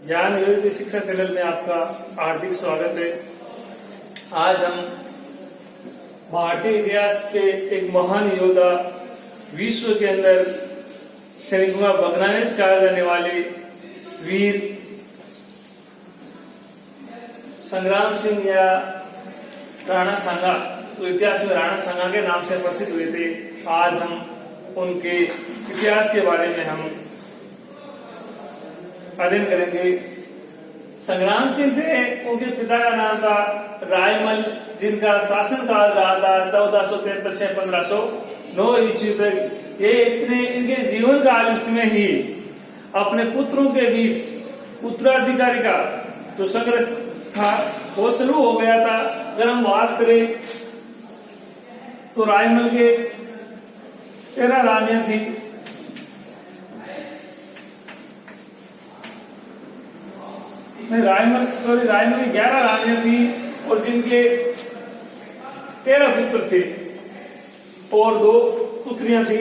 ज्ञान योगी शिक्षा चैनल में आपका हार्दिक स्वागत है। आज हम भारतीय इतिहास के एक महान योद्धा, विश्व के अंदर श्रीगुआ भगनावेश कहा जाने वाले वीर संग्राम सिंह या राणा सांगा, तो इतिहास में राणा सांगा के नाम से प्रसिद्ध हुए थे। आज हम उनके इतिहास के बारे में हम अध्ययन करेंगे। संग्राम सिंह थे, उनके पिता का नाम था रायमल, जिनका शासन काल रहा था 1473 से 1509 ईस्वी तक। ये इनके जीवन काल में ही अपने पुत्रों के बीच उत्तराधिकारी का जो संघर्ष था वो शुरू हो गया था। अगर हम बात करें तो रायमल के 13 रानियां थी। रायमल की 11 रानियां थी और जिनके 13 पुत्र थे और 2 पुत्रियां थी।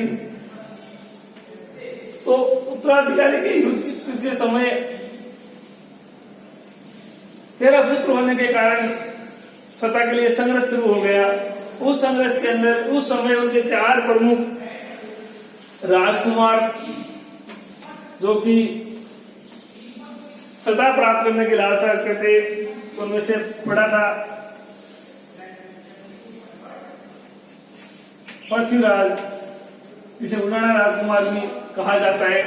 तो उत्तराधिकारी के युद्ध के समय 13 पुत्र होने के कारण सत्ता के लिए संघर्ष शुरू हो गया। उस संघर्ष के अंदर उस समय उनके 4 प्रमुख राजकुमार जो कि सत्ता प्राप्त करने की लालसा रखते थे, उनमें से बड़ा था पृथ्वीराज, जिसे उन्नाना राजकुमार भी कहा जाता है।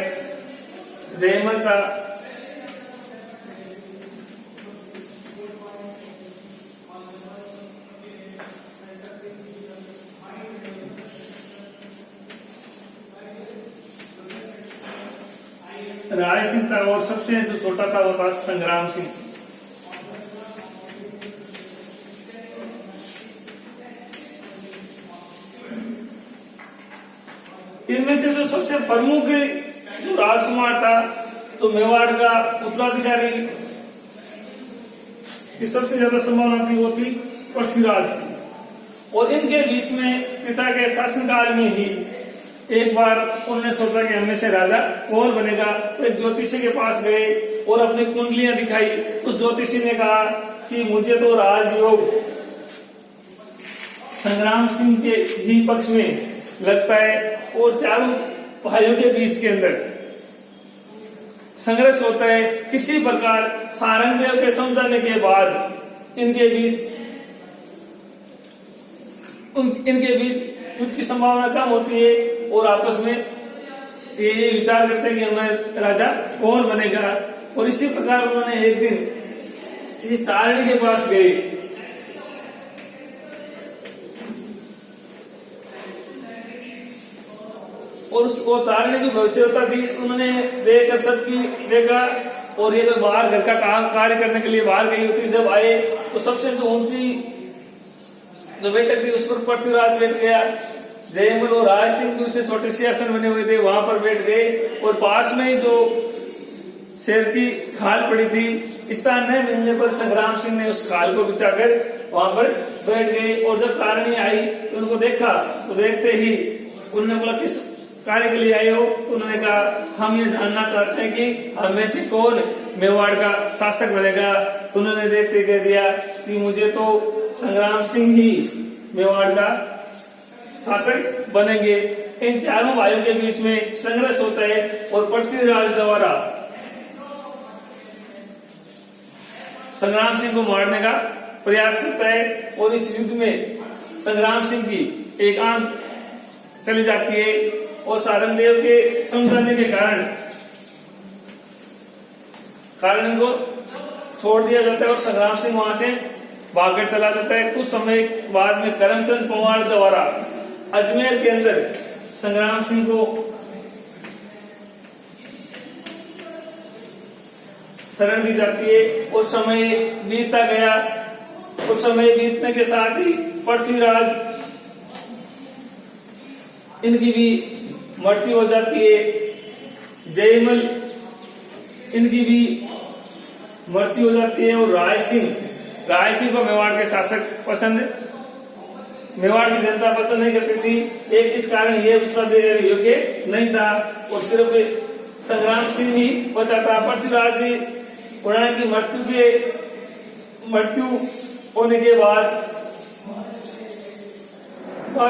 जयमल था, राय सिंह था और सबसे जो छोटा था वो था संग्राम सिंह। इनमें से जो सबसे प्रमुख जो राजकुमार था, तो मेवाड़ का उत्तराधिकारी की सबसे ज्यादा संभावना थी, वो थी पृथ्वीराज की। और इनके बीच में पिता के शासनकाल में ही एक बार उन्होंने सोचा कि हमें से राजा कौन बनेगा। तो एक ज्योतिषी के पास गए और अपनी कुंडलियां दिखाई। उस ज्योतिषी ने कहा कि मुझे तो राजयोग संग्राम सिंह के ही पक्ष में लगता है। और चारों भाइयों के बीच के अंदर संघर्ष होता है। किसी प्रकार सारंगदेव के समझाने के बाद इनके बीच युद्ध की संभावना कम होती है और आपस में ये विचार करते हैं कि हमें राजा कौन बनेगा। और इसी प्रकार उन्होंने एक दिन किसी चारणी के पास गए और उसको चारणी की भविष्यवक्ता थी। उन्होंने देखकर सबकी देखा और ये तो बाहर घर का काम कार्य करने के लिए बाहर गई होती। जब आए तो सबसे जो ऊंची जो बैठक थी उस पर पृथ्वीराज बैठ गया। जयमल और राय सिंह उससे छोटे से आसन बने हुए थे, वहां पर बैठ गए। और पास में ही जो शेर की खाल पड़ी थी, स्थान न मिलने पर संग्राम सिंह ने उस खाल को बिछाकर वहां पर बैठ गए। और जब तारणी आई तो उनको देखा, तो देखते ही उन्होंने बोला किस कार्य के लिए आए हो? तो उन्होंने कहा हम ये जानना चाहते हैं कि हमें से कौन मेवाड़ का शासक बनेगा। तो उन्होंने देखते कह दिया कि मुझे तो संग्राम सिंह ही मेवाड़ का शासक बनेंगे। इन चारों भाइयों के बीच में संघर्ष होता है और पृथ्वीराज द्वारा संग्राम सिंह को मारने का प्रयास करता है। और इस युद्ध में संग्राम सिंह की एक आंख चली जाती है और सारंगदेव के समझाने के कारण इनको छोड़ दिया जाता है और संग्राम सिंह वहां से भागकर चला जाता है। कुछ समय बाद में करमचंद पंवार द्वारा अजमेर के अंदर संग्राम सिंह को शरण दी जाती है। और समय बीतता गया और समय बीतने के साथ ही पृथ्वीराज इनकी भी मृत्यु हो जाती है। जयमल इनकी भी मृत्यु हो जाती है। और राय सिंह को मेवाड़ के शासक पसंद, मेवाड़ की जनता पसंद नहीं करती थी। एक इस कारण ये उत्तराधिकारी योग्य नहीं था और सिर्फ संग्राम सिंह ही बचा था। पृथ्वीराज पुराण की मृत्यु होने के बाद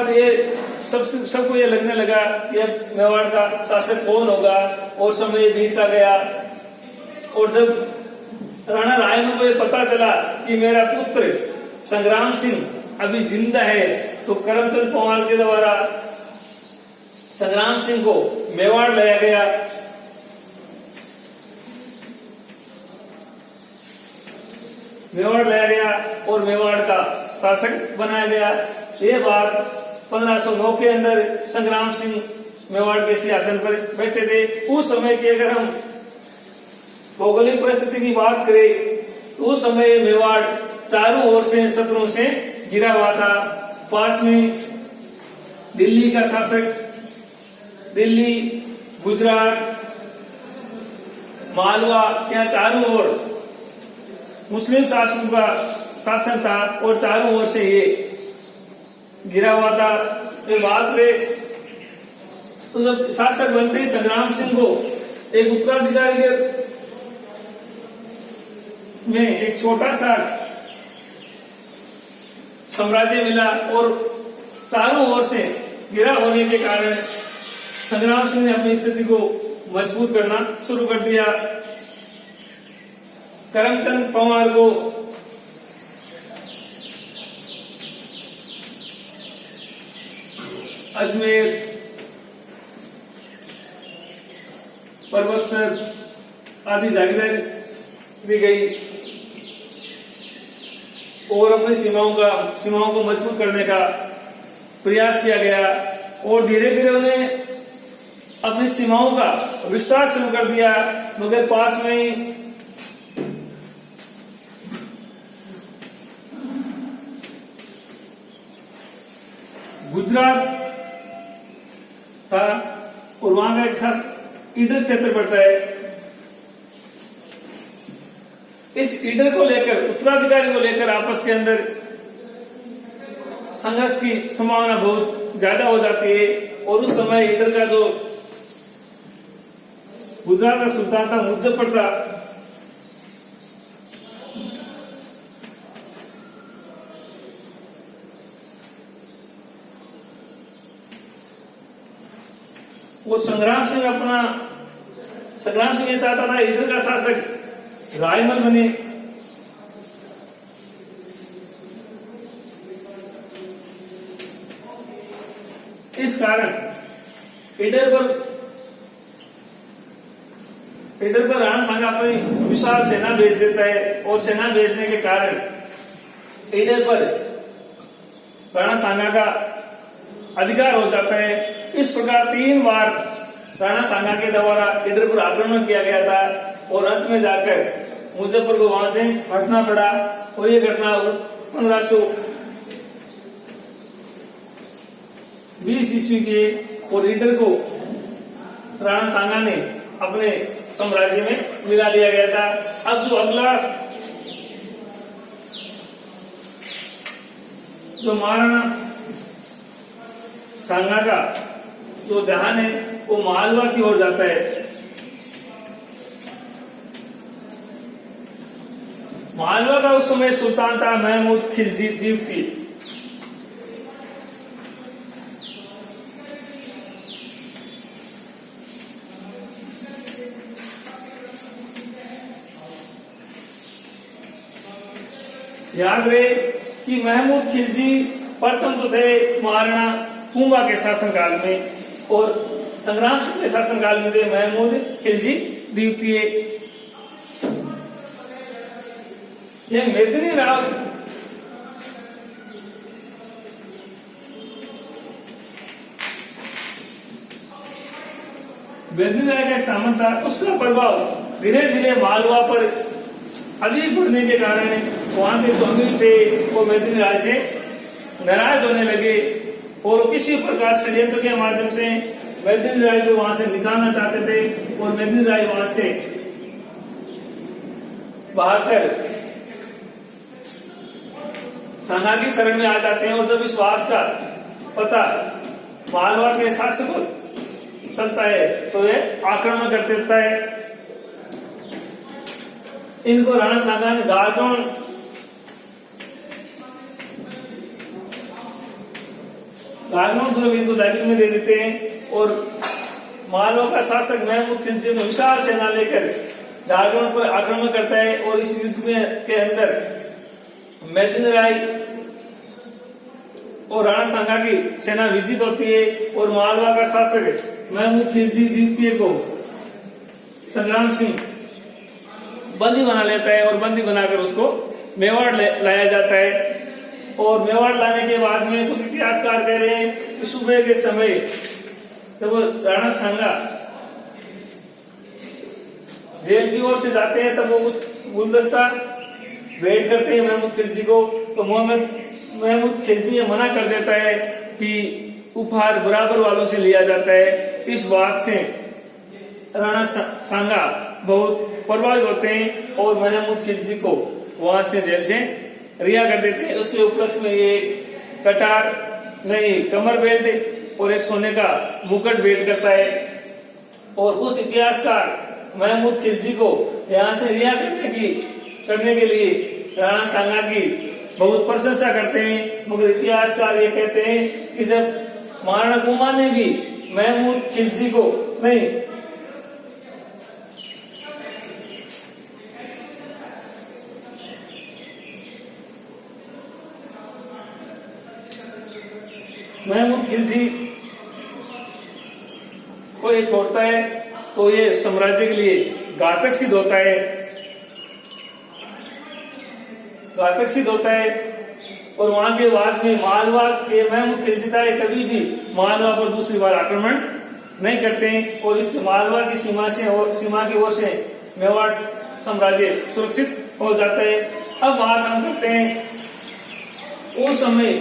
ये सबको ये लगने लगा कि अब मेवाड़ का शासक कौन होगा, और समय बीतता गया। और जब राणा रायमल को ये पता चला कि मेरा पुत्र संग्राम सिंह अभी जिंदा है, तो करमचंद पवार के द्वारा संग्राम सिंह को मेवाड़ लाया गया। और मेवाड़ का शासक बनाया गया। ये बात 1509 के अंदर संग्राम सिंह मेवाड़ के सिंहासन पर बैठे थे। उस समय की अगर हम भौगोलिक परिस्थिति की बात करें तो उस समय मेवाड़ चारों ओर से शत्रुओं से घिरा हुआ था। पास में दिल्ली का शासक, दिल्ली, गुजरात, मालवा, यहाँ चारों ओर मुस्लिम शासकों का शासन था और चारों ओर से ये घिरा हुआ था। ये बात करें तो जब शासक बनते ही संग्राम सिंह को एक उत्तराधिकारी के में एक छोटा सा साम्राज्य मिला, और चारों ओर से घिरा होने के कारण संग्राम सिंह ने अपनी स्थिति को मजबूत करना शुरू कर दिया। करमचंद पवार को अजमेर, पर्वतसर आदि जागीरें दी गई और अपनी सीमाओं को मजबूत करने का प्रयास किया गया। और धीरे धीरे उन्हें अपनी सीमाओं का विस्तार शुरू कर दिया। मगर पास में ही गुजरात था और वहां का एक ईडर क्षेत्र पड़ता है। इस ईडर को लेकर, उत्तराधिकारी को लेकर आपस के अंदर संघर्ष की संभावना बहुत ज्यादा हो जाती है। और उस समय ईडर का जो गुजरात का सुल्तान था मुजफ्फर था, वो संग्राम सिंह ये चाहता था इधर का शासक रायमल बने। इस कारण इधर पर राणा सांगा अपनी विशाल सेना भेज देता है, और सेना भेजने के कारण इधर पर राणा सांगा का अधिकार हो जाता है। इस प्रकार 3 बार राणा सांगा के द्वारा इधर पर आक्रमण किया गया था, और अंत में जाकर मुजफ्फर को वहां से हटना पड़ा। और ये घटना 1520 ईस्वी के, और इधर को राणा सांगा ने अपने साम्राज्य में मिला लिया गया था। अब जो अगला जो महाराणा सांगा का जो ध्यान है वो मालवा की ओर जाता है। मालवा का उस समय सुल्तान था महमूद खिलजी द्वितीय। याद रहे कि महमूद खिलजी प्रथम तो थे महाराणा कुंभा के शासनकाल में, और संग्राम सिंह के शासनकाल में थे महमूद खिलजी द्वितीय। यह मेदिनी राव का एक सामंत था। उसका प्रभाव धीरे धीरे मालवा पर अधिक बढ़ने के कारण वहां के जो अमीर थे वो मेदिनी राय से नाराज होने लगे, और किसी प्रकार षड्यंत्र के माध्यम से मेदिनी राय को वहां से निकालना चाहते थे। और मेदिनी राय वहां से भागकर सांगा की शरण में आ जाते हैं। और जब इस बात का पता मालवा के शासक को चलता है तो ये आक्रमण कर देता है। इनको राणा सांगा ने गागनों दुर्ग इनको दागिज में दे देते हैं और मालवा का शासक महमूद खिलजी में विशाल सेना लेकर गागनों पर आक्रमण करता है और इस युद्ध में के अंदर मैदिन राय और राणा सांगा की सेना विजित होती है और मालवा का शासक महमूद खिलजी द्वितीय को संग्राम सिंह बंदी बना लेता है और बंदी बनाकर उसको मेवाड़ लाया जाता है। और मेवाड़ लाने के बाद में कुछ इतिहासकार कह रहे हैं कि सुबह के समय जब राणा सांगा जेल की ओर से जाते हैं तब वो उस गुलदस्ता भेंट करते हैं महमूद खिलजी को, तो महमूद खिलजी ये मना कर देता है कि उपहार बराबर वालों से लिया जाता है। इस बात से राणा सांगा बहुत प्रभावित होते हैं और महमूद खिलजी को वहां से जेल से रिहा कर देते हैं। उसके उपलक्ष्य में ये कटार नहीं कमर बेल्ट और एक सोने का मुकुट भेंट करता है। और कुछ इतिहासकार महमूद खिलजी को यहाँ से रिहा करने के लिए राणा सांगा की बहुत प्रशंसा करते हैं, मगर इतिहासकार ये कहते हैं कि जब महाराणा कुमार ने भी महमूद खिलजी को नहीं महमूद खिलजी को ये छोड़ता है तो ये साम्राज्य के लिए घातक सिद्ध होता है, और वहां के बाद में मालवा के महमूद खिलजी कभी भी मालवा पर दूसरी बार आक्रमण नहीं करते हैं और इस मालवा की सीमा की ओर से मेवाड़ साम्राज्य सुरक्षित हो जाता है। अब बात हम करते हैं उस समय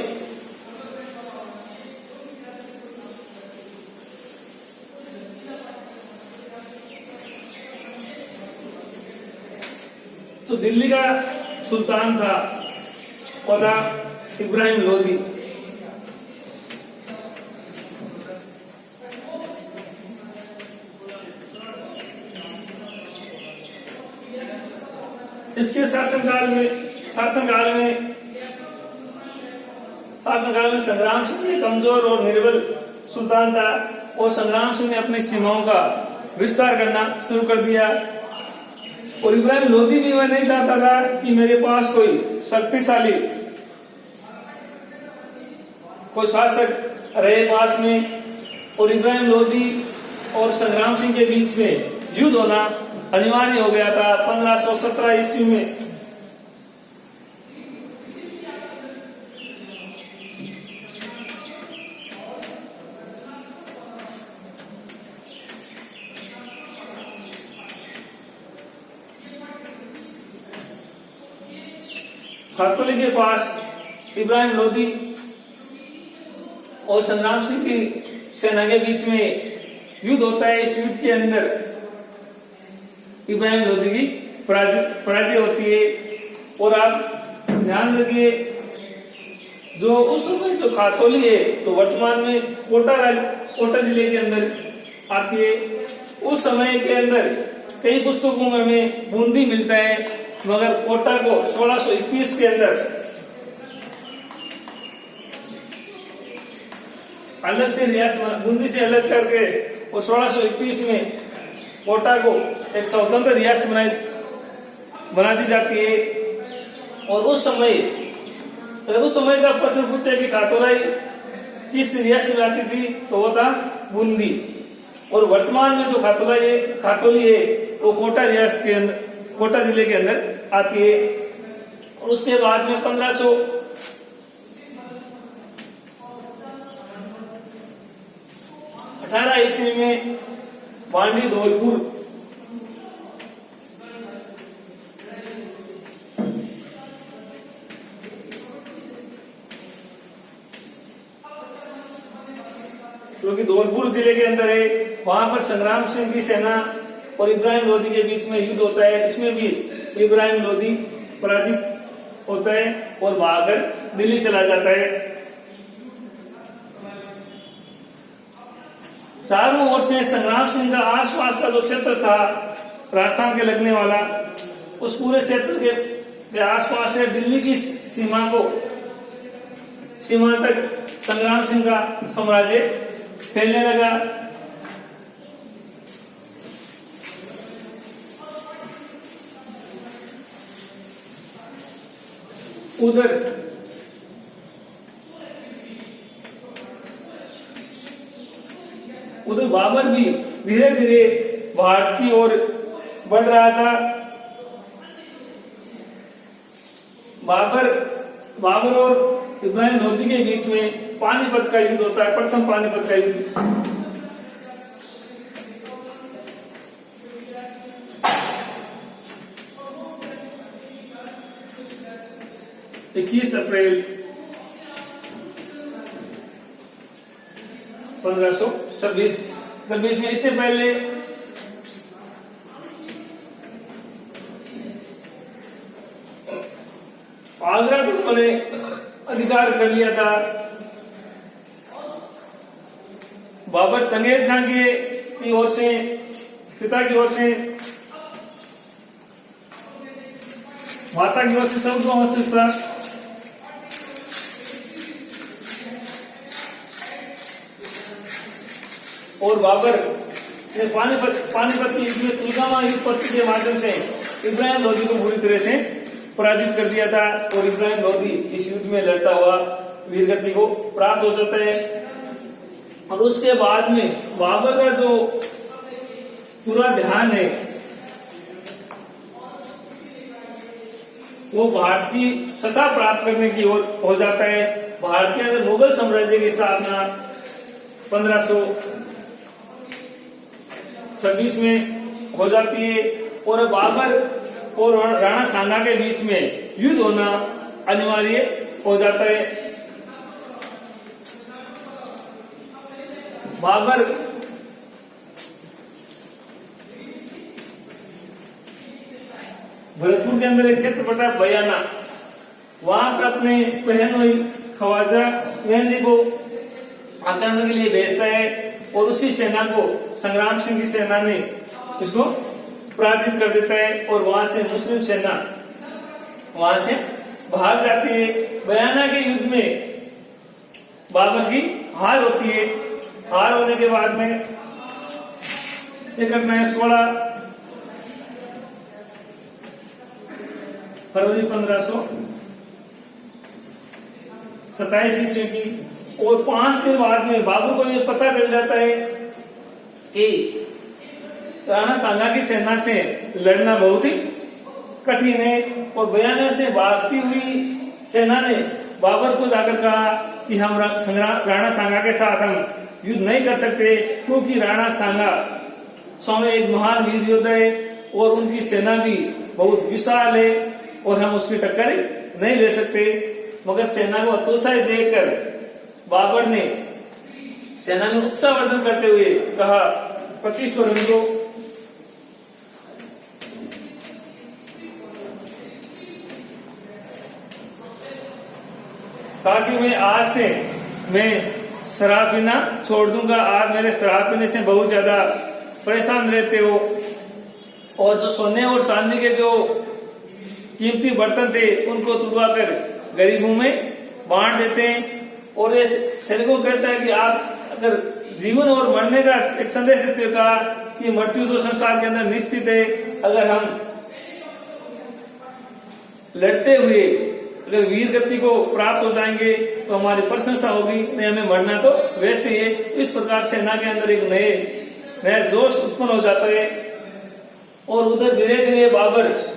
तो दिल्ली का सुल्तान था वो था इब्राहिम लोदी। इसके शासनकाल में संग्राम सिंह एक कमजोर और निर्बल सुल्तान था और संग्राम सिंह ने अपनी सीमाओं का विस्तार करना शुरू कर दिया। और इब्राहिम लोदी भी वह नहीं चाहता था कि मेरे पास कोई शक्तिशाली कोई शासक रहे पास में, और इब्राहिम लोदी और संग्राम सिंह के बीच में युद्ध होना अनिवार्य हो गया था 1517 ईस्वी में। खातोली के पास इब्राहिम लोदी और संग्राम सिंह की सेना के बीच में युद्ध होता है। इस युद्ध के अंदर इब्राहिम लोदी की पराजय होती है। और आप ध्यान रखिए जो उस समय जो खातोली है तो वर्तमान में कोटा जिले के अंदर आती है। उस समय के अंदर कई पुस्तकों में हमें बूंदी मिलता है, मगर कोटा को 1631 के अंदर अलग से रियासत बूंदी से अलग करके और 1631 में कोटा को एक स्वतंत्र रियासत बना दी जाती है। और उस समय का प्रश्न पूछे कि खातोलाई किस रियासत में आती थी तो वो था बूंदी, और वर्तमान में जो खातोली है वो कोटा रियासत के अंदर कोटा जिले के अंदर आती है। और उसके बाद में 1518 ईस्वी में बांडी धौलपुर जो कि धौलपुर जिले के अंदर है, वहां पर संग्राम सिंह की सेना और इब्राहिम लोदी के बीच में युद्ध होता है। इसमें भी इब्राहिम लोदी पराजित होता है और भागकर दिल्ली चला जाता है। चारों ओर से संग्राम सिंह का आसपास का जो क्षेत्र था राजस्थान के लगने वाला, उस पूरे क्षेत्र के आसपास से दिल्ली की सीमा तक संग्राम सिंह का साम्राज्य फैलने लगा। उधर बाबर भी धीरे धीरे भारत की ओर बढ़ रहा था। बाबर और इब्राहिम लोदी के बीच में पानीपत का युद्ध होता है, प्रथम पानीपत का युद्ध। 21 अप्रैल 1526 में। इससे पहले आगरा को उन्होंने अधिकार कर लिया था। बाबर चंगेज खान की ओर से, पिता की ओर से, माता की ओर से सबको महसूस था। और बाबर ने पानीपत की युद्ध में तुलगामा युद्ध पद्धति के माध्यम से इब्राहिम लोदी को बुरी तरह से पराजित कर दिया था। और इब्राहिम लोदी इस युद्ध में लड़ता हुआ वीरगति को प्राप्त हो जाता है। और उसके बाद में बाबर का जो पूरा ध्यान है वो भारत की सत्ता प्राप्त करने की ओर हो जाता है। भारत के अंदर मुगल साम्राज्य की स्थापना 1526 में हो जाती है। और बाबर और राणा सांगा के बीच में युद्ध होना अनिवार्य हो जाता है। बाबर भरतपुर के अंदर एक क्षेत्र पड़ता है बयाना, वहां पर अपने बहन हुई ख्वाजा मेहंदी को आक्रमण के लिए भेजता है। और उसी सेना को संग्राम सिंह की सेना ने इसको पराजित कर देता है। और वहां से मुस्लिम सेना वहां से भाग जाती है। बयाना के युद्ध में बाबर की हार होती है। हार होने के बाद में ये घटना है 16 फरवरी 1527 ईस्वी की। और 5 दिन बाद में बाबर को ये पता चल जाता है कि राणा सांगा की सेना से लड़ना बहुत ही कठिन है। और बयाना से भागती हुई सेना ने बाबर को जाकर कहा कि हम राणा सांगा के साथ हम युद्ध नहीं कर सकते, क्योंकि राणा सांगा स्वामी एक महान वीर योद्धा है और उनकी सेना भी बहुत विशाल है और हम उसकी टक्कर नहीं ले सकते। मगर सेना को हतोत्साहित देखकर बाबर ने सेना में उत्साहवर्धन करते हुए कहा 25 फरवरी को ताकि आज से मैं शराब पीना छोड़ दूंगा। आप मेरे शराब पीने से बहुत ज्यादा परेशान रहते हो। और जो सोने और चांदी के जो कीमती बर्तन थे उनको तुड़वा कर गरीबों में बांट देते हैं। और ये सैनिकों कहता है कि आप अगर जीवन और मरने का एक संदेश देते हो कहा कि मृत्यु तो संसार के अंदर निश्चित है, अगर हम लड़ते हुए अगर वीर गति को प्राप्त हो जाएंगे तो हमारी प्रशंसा होगी, नहीं हमें मरना तो वैसे ही है। इस प्रकार सेना के अंदर एक नया जोश उत्पन्न हो जाता है। और उधर धीरे धीरे बाबर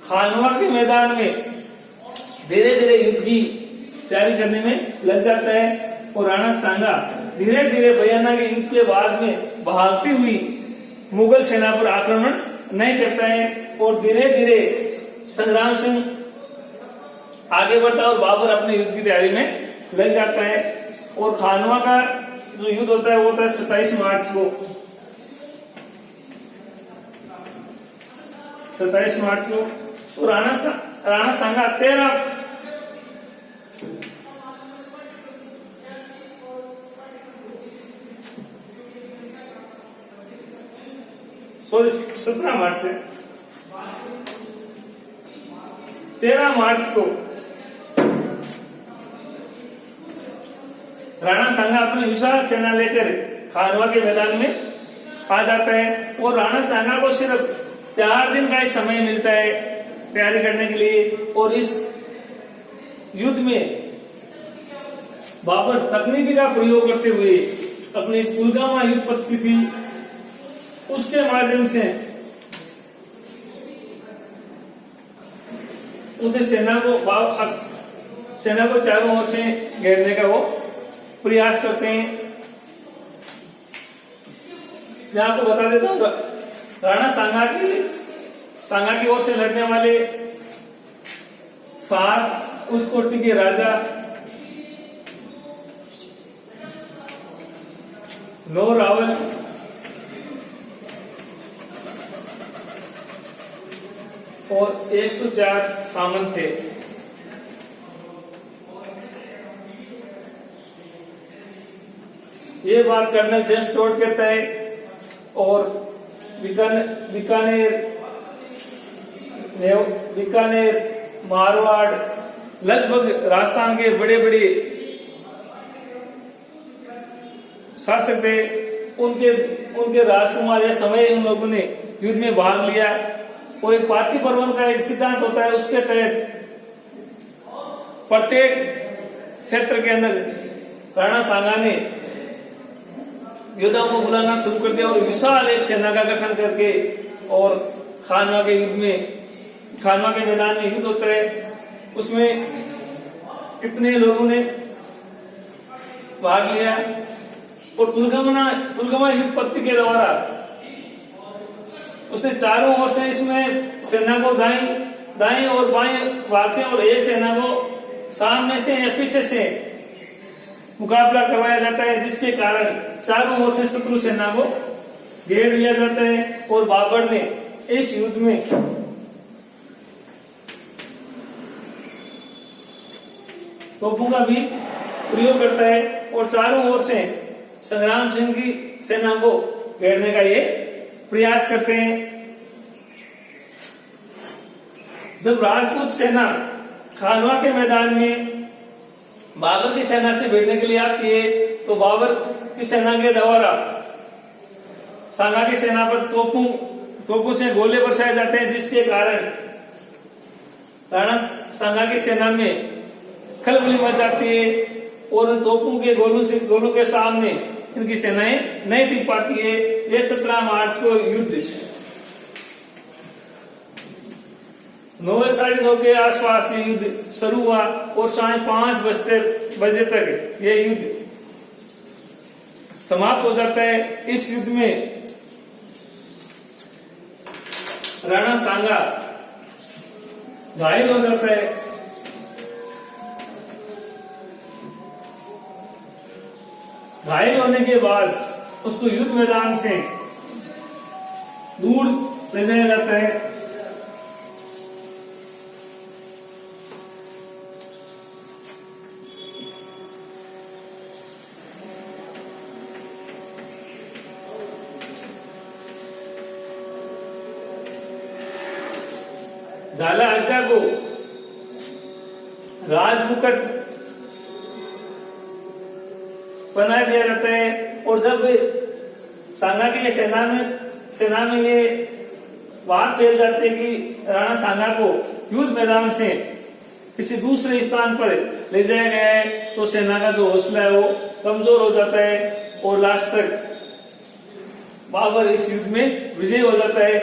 खानवा के मैदान में धीरे धीरे युद्ध की तैयारी करने में लग जाता है। और राणा सांगा धीरे धीरे बयाना के युद्ध के बाद में भागती हुई मुगल सेना पर आक्रमण नहीं करता है। और धीरे धीरे संग्राम सिंह आगे बढ़ता है और बाबर अपने युद्ध की तैयारी में लग जाता है। और खानवा का जो युद्ध होता है वो होता है 27 मार्च को। 27 मार्च को तो राणा सांगा 13 सॉरी 17 मार्च से 13 मार्च को राणा सांगा अपनी विशाल सेना लेकर खानवा के मैदान में आ जाता है और राणा सांगा को सिर्फ 4 दिन का ही समय मिलता है तैयारी करने के लिए। और इस युद्ध में बाबर तकनीकी का प्रयोग करते हुए अपनी पुलगामा युद्ध पद्धति उसके माध्यम से उसने सेना को चारों ओर से घेरने का वो प्रयास करते हैं। मैं आपको बता देता हूँ राणा सांगा की ओर से लड़ने वाले 7 उच्च कोटि के राजा नो रावल, और 104 सामंत थे। ये बात कर्नल जेम्स टोड कहता है। और बीकानेर, मारवाड़, लगभग राजस्थान के बड़े बड़े शासक थे, उनके राजकुमार या समय उन लोगों ने युद्ध में भाग लिया। और एक पाती पर्वन का एक सिद्धांत होता है, उसके तहत प्रत्येक क्षेत्र के अंदर राणा सांगा ने योद्धाओं को बुलाना शुरू कर दिया और विशाल एक सेना का गठन करके और खानवा के मैदान में युद्ध होता है। उसमें कितने लोगों ने भाग लिया और तुलगमा युद्ध पद्धति के द्वारा उसने चारों ओर से इसमें सेना को दाएं और बाएं भाग से और एक सेना को सामने से या पीछे से मुकाबला करवाया जाता है, जिसके कारण चारों ओर से शत्रु सेना को घेर लिया जाता है। और बाबर ने इस युद्ध में तोपों का भी प्रयोग करता है और चारों ओर से संग्राम सिंह की सेना को घेरने का ये प्रयास करते हैं। जब राजपूत सेना खानवा के मैदान में बाबर की सेना से भिड़ने के लिए आती है तो बाबर की सेना के द्वारा सांगा की सेना पर तोपों से गोले बरसाए जाते हैं, जिसके कारण राणा सांगा की सेना में खलबली मच जाती है और उन तोपों के गोलों के सामने इनकी सेनाएं नहीं टिक पाती है। ये 17 मार्च को युद्ध 9:30 के आसपास ये युद्ध शुरू हुआ और 5:30 बजे तक ये युद्ध समाप्त हो जाता है। इस युद्ध में राणा सांगा घायल हो जाता है। घायल होने के बाद उसको युद्ध मैदान से दूर ले जाया जाता है। झाला अज्जा को राजमुकुट बना दिया जाता है और जब सांगा की सेना में ये बात फैल जाती है कि राणा सांगा को युद्ध मैदान से किसी दूसरे स्थान पर ले जाया गया है तो सेना का जो हौसला है वो कमजोर हो जाता है और लास्ट तक बाबर इस युद्ध में विजय हो जाता है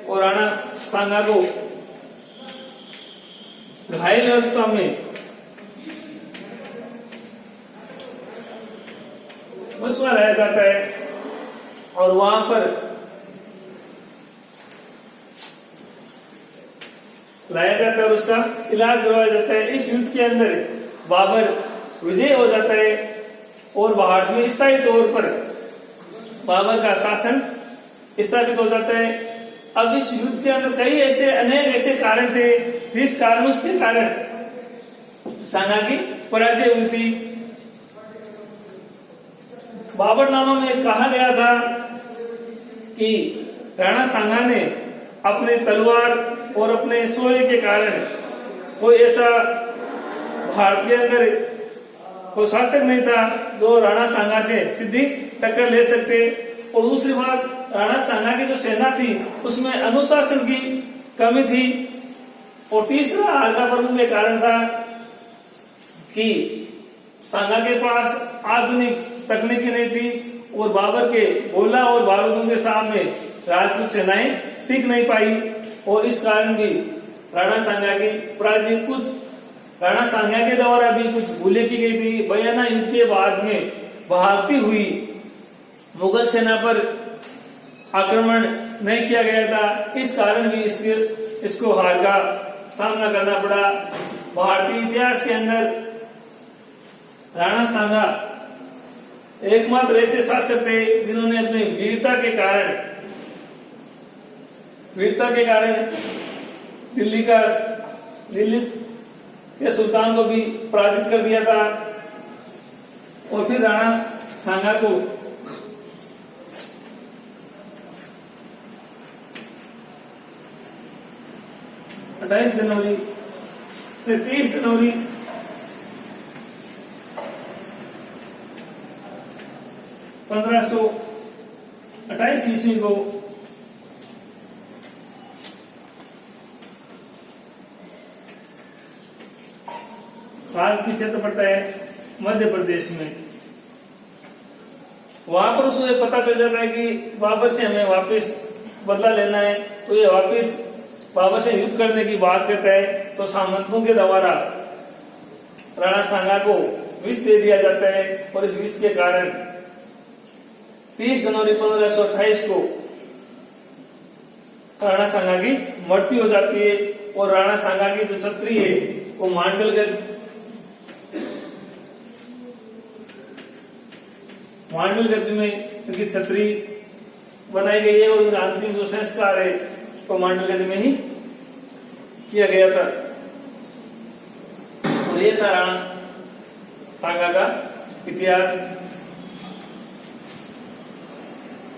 और राणा सांगा को घायल अवस्था में मुस्वा लाया जाता है और वहां पर लाया जाता है और उसका इलाज करवाया जाता है। इस युद्ध के अंदर बाबर विजय हो जाता है और भारत में स्थायी तौर पर बाबर का शासन स्थापित हो जाता है। अब इस युद्ध के अंदर अनेक ऐसे कारण थे जिस कारणों के कारण सांगा की पराजय हुई थी। बाबरनामा में कहा गया था कि राणा सांगा ने अपने तलवार और अपने शौर्य के कारण कोई ऐसा भारत के अंदर कोई शासक नहीं था जो राणा सांगा से सीधी टक्कर ले सकते। और दूसरी बात, राणा सांगा की जो सेना थी उसमें अनुशासन की कमी थी। और तीसरा हार का प्रमुख ये कारण था कि सांगा के पास आधुनिक तकनीकी नहीं थी और बाबर के गोला और बारूदों के सामने राजपूत सेनाएं टिक नहीं पाई। और इस कारण भी राणा सांगा की पराजय राणा सांगा के द्वारा भी कुछ भूलें की गई थी। बयाना युद्ध के बाद में भागती हुई मुगल सेना पर आक्रमण नहीं किया गया था। इस कारण भी इसको हार का सामना करना पड़ा। भारतीय इतिहास के अंदर राणा सांगा एकमात्र ऐसे शासक थे जिन्होंने अपनी वीरता के कारण दिल्ली के सुल्तान को भी पराजित कर दिया था। और फिर राणा सांगा को 28 जनवरी 30 जनवरी 1528 ईस्वी को भारत की क्षेत्र पड़ता है मध्य प्रदेश में। वहां पर उसको पता चल जाता है कि बाबर से हमें वापस बदला लेना है, तो ये वापस बाबर से युद्ध करने की बात करता है। तो सामंतों के द्वारा राणा सांगा को विष दे दिया जाता है और इस विष के कारण 30 जनवरी 1528 को राणा सांगा की मृत्यु हो जाती है। और राणा सांगा की जो छत्री है वो मांडलगढ़ में उनकी छत्री बनाई गई है और उनका अंतिम जो संस्कार है वो मांडलगढ़ में ही किया गया था। और ये था राणा सांगा का इतिहास।